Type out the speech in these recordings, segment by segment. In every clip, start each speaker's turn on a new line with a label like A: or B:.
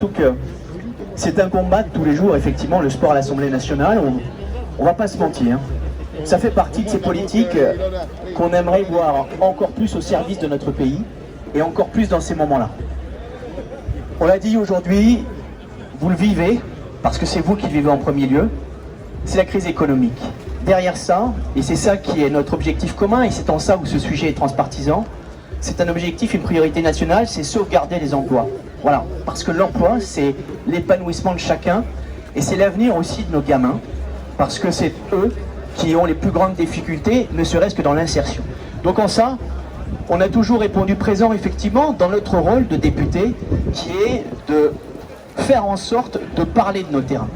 A: Surtout que c'est un combat de tous les jours, effectivement, le sport à l'Assemblée nationale, on va pas se mentir. Ça fait partie de ces politiques qu'on aimerait voir encore plus au service de notre pays et encore plus dans ces moments-là. On l'a dit aujourd'hui, vous le vivez, parce que c'est vous qui le vivez en premier lieu, c'est la crise économique. Derrière ça, et c'est ça qui est notre objectif commun, et c'est en ça où ce sujet est transpartisan, c'est un objectif, une priorité nationale, c'est sauvegarder les emplois. Voilà, parce que l'emploi, c'est l'épanouissement de chacun, et c'est l'avenir aussi de nos gamins, parce que c'est eux qui ont les plus grandes difficultés, ne serait-ce que dans l'insertion. Donc en ça, on a toujours répondu présent, effectivement, dans notre rôle de député, qui est de faire en sorte de parler de nos terrains.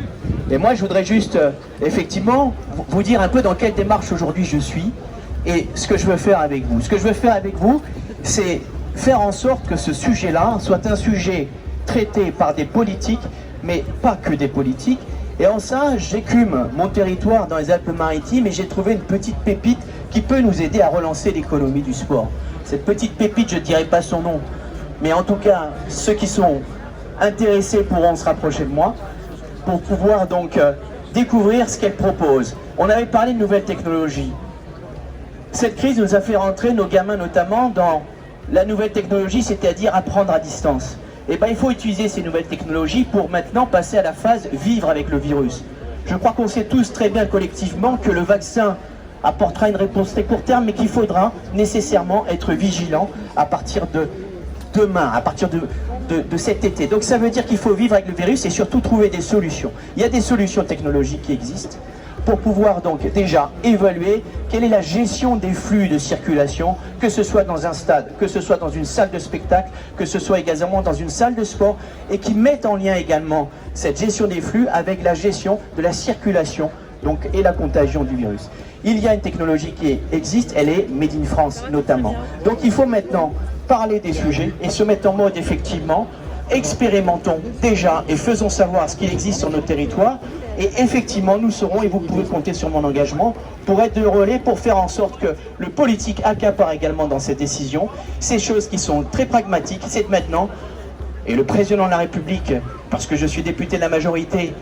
A: Et moi, je voudrais juste, effectivement, vous dire un peu dans quelle démarche aujourd'hui je suis, et ce que je veux faire avec vous. Ce que je veux faire avec vous, c'est faire en sorte que ce sujet-là soit un sujet traité par des politiques, mais pas que des politiques. Et en ça, j'écume mon territoire dans les Alpes-Maritimes et j'ai trouvé une petite pépite qui peut nous aider à relancer l'économie du sport. Cette petite pépite, je ne dirai pas son nom, mais en tout cas, ceux qui sont intéressés pourront se rapprocher de moi pour pouvoir donc découvrir ce qu'elle propose. On avait parlé de nouvelles technologies. Cette crise nous a fait rentrer, nos gamins notamment, dans la nouvelle technologie, c'est-à-dire apprendre à distance. Et bien il faut utiliser ces nouvelles technologies pour maintenant passer à la phase vivre avec le virus. Je crois qu'on sait tous très bien collectivement que le vaccin apportera une réponse très court terme, mais qu'il faudra nécessairement être vigilant à partir de demain, à partir de cet été. Donc ça veut dire qu'il faut vivre avec le virus et surtout trouver des solutions. Il y a des solutions technologiques qui existent pour pouvoir donc déjà évaluer quelle est la gestion des flux de circulation, que ce soit dans un stade, que ce soit dans une salle de spectacle, que ce soit également dans une salle de sport, et qui mettent en lien également cette gestion des flux avec la gestion de la circulation donc, et la contagion du virus. Il y a une technologie qui existe, elle est Made in France notamment. Donc il faut maintenant parler des sujets et se mettre en mode effectivement, expérimentons déjà et faisons savoir ce qu'il existe sur nos territoires. Et effectivement, nous serons, et vous pouvez compter sur mon engagement, pour être de relais, pour faire en sorte que le politique accapare également dans ces décisions. Ces choses qui sont très pragmatiques, c'est maintenant, et le président de la République, parce que je suis député de la majorité,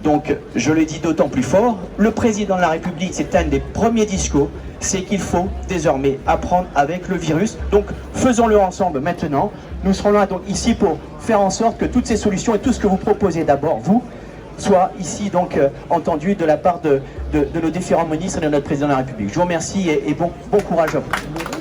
A: donc je le dis d'autant plus fort, le président de la République, c'est un des premiers discours, c'est qu'il faut désormais apprendre avec le virus. Donc faisons-le ensemble maintenant. Nous serons là donc ici pour faire en sorte que toutes ces solutions et tout ce que vous proposez d'abord, vous, soit ici donc entendu de la part de nos différents ministres et de notre président de la République. Je vous remercie et bon courage à vous.